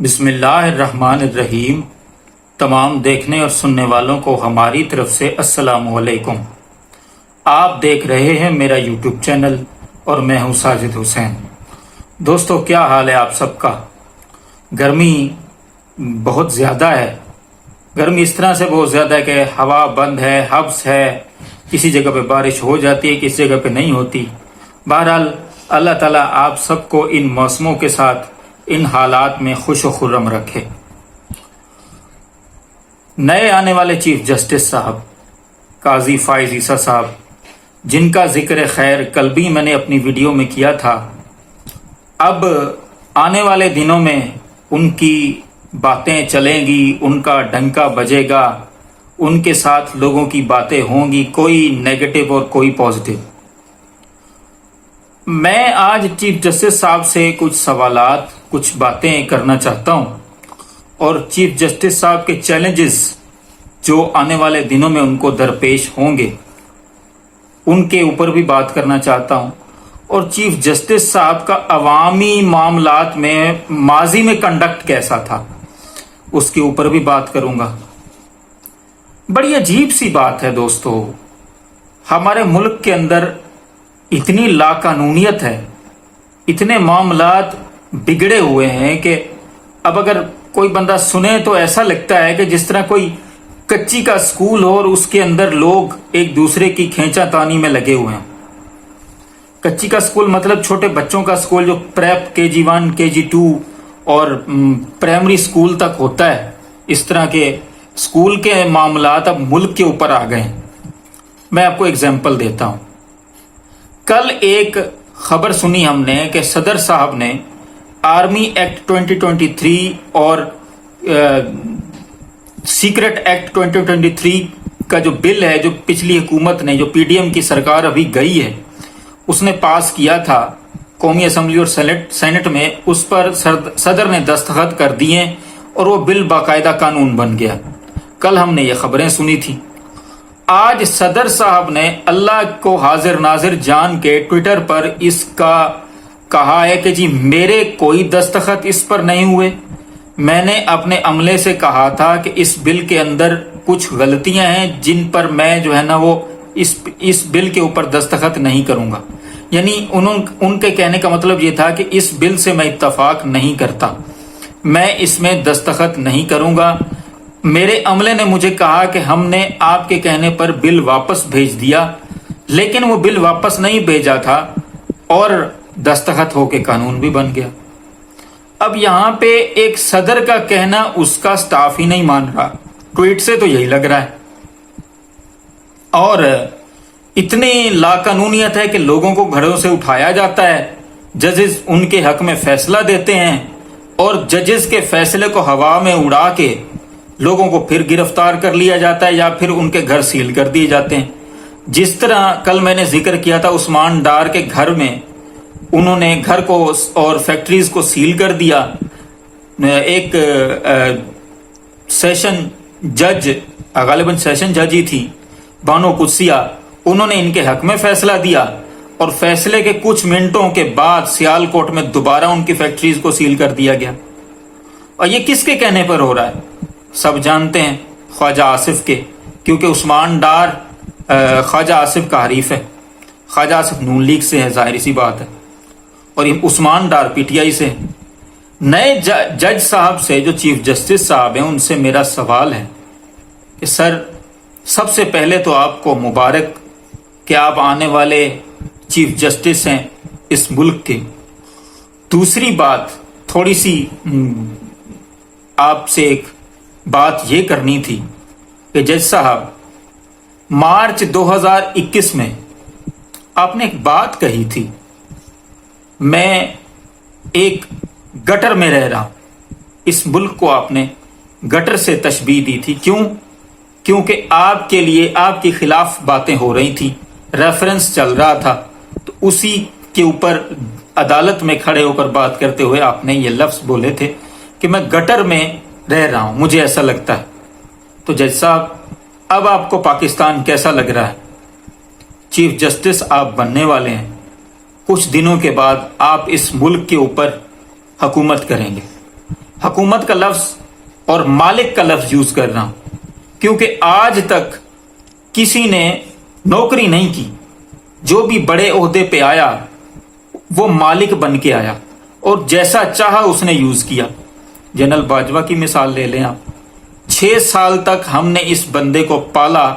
بسم اللہ الرحمن الرحیم۔ تمام دیکھنے اور سننے والوں کو ہماری طرف سے السلام علیکم۔ آپ دیکھ رہے ہیں میرا یوٹیوب چینل اور میں ہوں ساجد حسین۔ دوستو، کیا حال ہے آپ سب کا؟ گرمی بہت زیادہ ہے۔ گرمی اس طرح سے بہت زیادہ ہے کہ ہوا بند ہے، حبس ہے، کسی جگہ پہ بارش ہو جاتی ہے، کسی جگہ پہ نہیں ہوتی۔ بہرحال اللہ تعالیٰ آپ سب کو ان موسموں کے ساتھ ان حالات میں خوش و خرم رکھے۔ نئے آنے والے چیف جسٹس صاحب قاضی فائز عیسیٰ صاحب، جن کا ذکر خیر کل بھی میں نے اپنی ویڈیو میں کیا تھا، اب آنے والے دنوں میں ان کی باتیں چلیں گی، ان کا ڈنکا بجے گا، ان کے ساتھ لوگوں کی باتیں ہوں گی، کوئی نیگیٹو اور کوئی پازیٹو۔ میں آج چیف جسٹس صاحب سے کچھ سوالات، کچھ باتیں کرنا چاہتا ہوں، اور چیف جسٹس صاحب کے چیلنجز جو آنے والے دنوں میں ان کو درپیش ہوں گے ان کے اوپر بھی بات کرنا چاہتا ہوں، اور چیف جسٹس صاحب کا عوامی معاملات میں ماضی میں کنڈکٹ کیسا تھا اس کے اوپر بھی بات کروں گا۔ بڑی عجیب سی بات ہے دوستو، ہمارے ملک کے اندر اتنی لاقانونیت ہے، اتنے معاملات بگڑے ہوئے ہیں کہ اب اگر کوئی بندہ سنے تو ایسا لگتا ہے کہ جس طرح کوئی کچی کا سکول ہو اور اس کے اندر لوگ ایک دوسرے کی کھینچا تانی میں لگے ہوئے ہیں۔ کچی کا سکول مطلب چھوٹے بچوں کا سکول جو پریپ KG1 KG2 اور پرائمری سکول تک ہوتا ہے، اس طرح کے سکول کے معاملات اب ملک کے اوپر آ گئے ہیں۔ میں آپ کو اگزامپل دیتا ہوں۔ کل ایک خبر سنی ہم نے کہ صدر صاحب نے آرمی ایکٹ 2023 اور سیکرٹ ایکٹ 2023 کا جو بل ہے، جو پچھلی حکومت نے، جو PDM کی سرکار ابھی گئی ہے، اس نے پاس کیا تھا قومی اسمبلی اور سینٹ میں، اس پر صدر نے دستخط کر دیے اور وہ بل باقاعدہ قانون بن گیا۔ کل ہم نے یہ خبریں سنی تھی۔ آج صدر صاحب نے اللہ کو حاضر ناظر جان کے ٹویٹر پر اس کا کہا ہے کہ جی میرے کوئی دستخط اس پر نہیں ہوئے، میں نے اپنے عملے سے کہا تھا کہ اس بل کے اندر کچھ غلطیاں ہیں جن پر میں جو ہے نا وہ اس بل کے اوپر دستخط نہیں کروں گا۔ یعنی ان کے کہنے کا مطلب یہ تھا کہ اس بل سے میں اتفاق نہیں کرتا، میں اس میں دستخط نہیں کروں گا۔ میرے عملے نے مجھے کہا کہ ہم نے آپ کے کہنے پر بل واپس بھیج دیا، لیکن وہ بل واپس نہیں بھیجا تھا اور دستخط ہو کے قانون بھی بن گیا۔ اب یہاں پہ ایک صدر کا کہنا اس کا سٹاف ہی نہیں مان رہا، ٹویٹ سے تو یہی لگ رہا ہے، اور اتنی لاقانونیت ہے کہ لوگوں کو گھروں سے اٹھایا جاتا ہے، ججز ان کے حق میں فیصلہ دیتے ہیں اور ججز کے فیصلے کو ہوا میں اڑا کے لوگوں کو پھر گرفتار کر لیا جاتا ہے یا پھر ان کے گھر سیل کر دیے جاتے ہیں۔ جس طرح کل میں نے ذکر کیا تھا عثمان ڈار کے گھر میں، انہوں نے گھر کو اور فیکٹریز کو سیل کر دیا۔ ایک سیشن جج، غالباً سیشن جج ہی تھی، بانو قدسیہ، انہوں نے ان کے حق میں فیصلہ دیا اور فیصلے کے کچھ منٹوں کے بعد سیال کوٹ میں دوبارہ ان کی فیکٹریز کو سیل کر دیا گیا۔ اور یہ کس کے کہنے پر ہو رہا ہے؟ سب جانتے ہیں، خواجہ آصف کے، کیونکہ عثمان ڈار خواجہ آصف کا حریف ہے۔ خواجہ آصف نون لیگ سے ہے، ظاہری سی بات ہے، اور عثمان ڈار PTI سے۔ نئے جج صاحب سے، جو چیف جسٹس صاحب ہیں، ان سے میرا سوال ہے کہ سر، سب سے پہلے تو آپ کو مبارک کہ آپ آنے والے چیف جسٹس ہیں اس ملک کے۔ دوسری بات، تھوڑی سی آپ سے ایک بات یہ کرنی تھی کہ جج صاحب، مارچ 2021 میں آپ نے ایک بات کہی تھی، میں ایک گٹر میں رہ رہا ہوں۔ اس ملک کو آپ نے گٹر سے تشبیہ دی تھی۔ کیوں؟ کیونکہ آپ کے لیے آپ کے خلاف باتیں ہو رہی تھی، ریفرنس چل رہا تھا، تو اسی کے اوپر عدالت میں کھڑے ہو کر بات کرتے ہوئے آپ نے یہ لفظ بولے تھے کہ میں گٹر میں رہ رہا ہوں، مجھے ایسا لگتا ہے۔ تو جج صاحب، اب آپ کو پاکستان کیسا لگ رہا ہے؟ چیف جسٹس آپ بننے والے ہیں، کچھ دنوں کے بعد آپ اس ملک کے اوپر حکومت کریں گے۔ حکومت کا لفظ اور مالک کا لفظ یوز کر رہا ہوں، کیونکہ آج تک کسی نے نوکری نہیں کی، جو بھی بڑے عہدے پہ آیا وہ مالک بن کے آیا اور جیسا چاہا اس نے یوز کیا۔ جنرل باجوہ کی مثال لے لیں آپ، 6 سال تک ہم نے اس بندے کو پالا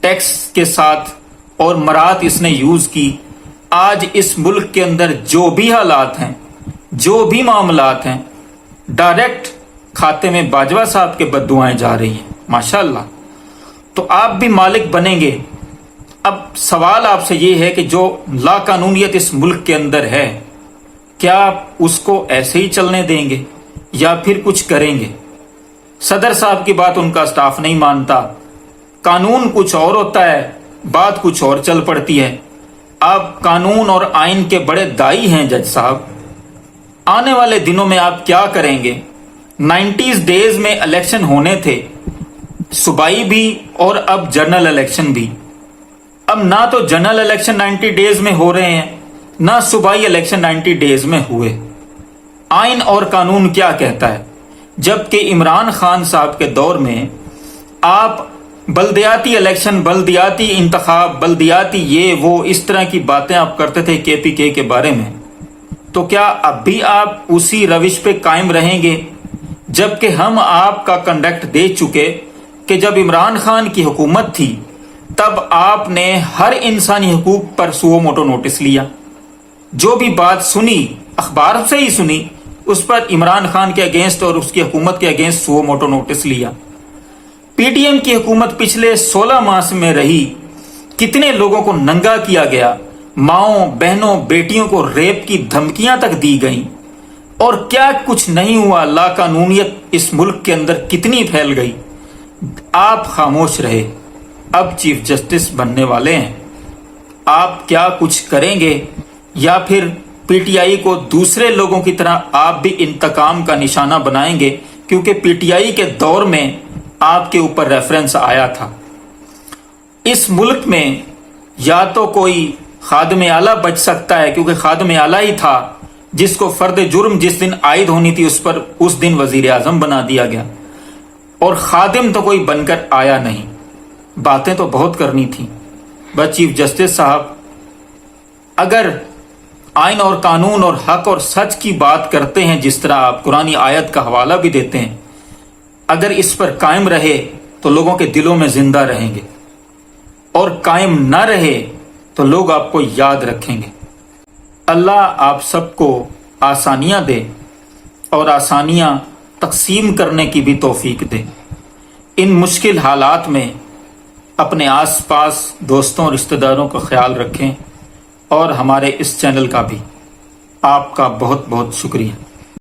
ٹیکس کے ساتھ اور مرات اس نے یوز کی۔ آج اس ملک کے اندر جو بھی حالات ہیں، جو بھی معاملات ہیں، ڈائریکٹ کھاتے میں باجوہ صاحب کے بددعائیں جا رہی ہیں، ماشاءاللہ۔ تو آپ بھی مالک بنیں گے۔ اب سوال آپ سے یہ ہے کہ جو لا قانونیت اس ملک کے اندر ہے، کیا آپ اس کو ایسے ہی چلنے دیں گے یا پھر کچھ کریں گے؟ صدر صاحب کی بات ان کا سٹاف نہیں مانتا، قانون کچھ اور ہوتا ہے، بات کچھ اور چل پڑتی ہے۔ آپ قانون اور آئین کے بڑے دائی ہیں جج صاحب، آنے والے دنوں میں آپ کیا کریں گے؟ 90s ڈیز میں الیکشن ہونے تھے، صوبائی بھی اور اب جنرل الیکشن بھی۔ اب نہ تو جنرل الیکشن 90 ڈیز میں ہو رہے ہیں، نہ صوبائی الیکشن 90 ڈیز میں ہوئے۔ آئین اور قانون کیا کہتا ہے؟ جبکہ عمران خان صاحب کے دور میں آپ بلدیاتی الیکشن، بلدیاتی انتخاب، بلدیاتی یہ وہ اس طرح کی باتیں آپ کرتے تھے KPK کے بارے میں، تو کیا اب بھی آپ اسی روش پہ قائم رہیں گے؟ جبکہ ہم آپ کا کنڈکٹ دے چکے کہ جب عمران خان کی حکومت تھی تب آپ نے ہر انسانی حقوق پر سو موٹو نوٹس لیا، جو بھی بات سنی اخبار سے ہی سنی اس پر عمران خان کے اگینسٹ اور اس کی حکومت کے اگینسٹ سو موٹو نوٹس لیا۔ PDM کی حکومت پچھلے 16 ماہ میں رہی، کتنے لوگوں کو ننگا کیا گیا، ماؤں بہنوں بیٹیوں کو ریپ کی دھمکیاں تک دی گئیں، اور کیا کچھ نہیں ہوا۔ لا قانونیت اس ملک کے اندر کتنی پھیل گئی، آپ خاموش رہے۔ اب چیف جسٹس بننے والے ہیں، آپ کیا کچھ کریں گے یا پھر PTI کو دوسرے لوگوں کی طرح آپ بھی انتقام کا نشانہ بنائیں گے؟ کیونکہ PTI کے دور میں آپ کے اوپر ریفرنس آیا تھا۔ اس ملک میں یا تو کوئی خادم اعلیٰ بچ سکتا ہے، کیونکہ خادم اعلیٰ ہی تھا جس کو فرد جرم جس دن عائد ہونی تھی اس پر اس دن وزیر اعظم بنا دیا گیا، اور خادم تو کوئی بن کر آیا نہیں۔ باتیں تو بہت کرنی تھی، بس چیف جسٹس صاحب اگر آئین اور قانون اور حق اور سچ کی بات کرتے ہیں، جس طرح آپ قرآنی آیت کا حوالہ بھی دیتے ہیں، اگر اس پر قائم رہے تو لوگوں کے دلوں میں زندہ رہیں گے، اور قائم نہ رہے تو لوگ آپ کو یاد رکھیں گے۔ اللہ آپ سب کو آسانیاں دے اور آسانیاں تقسیم کرنے کی بھی توفیق دے۔ ان مشکل حالات میں اپنے آس پاس دوستوں رشتہ داروں کا خیال رکھیں، اور ہمارے اس چینل کا بھی آپ کا بہت بہت شکریہ۔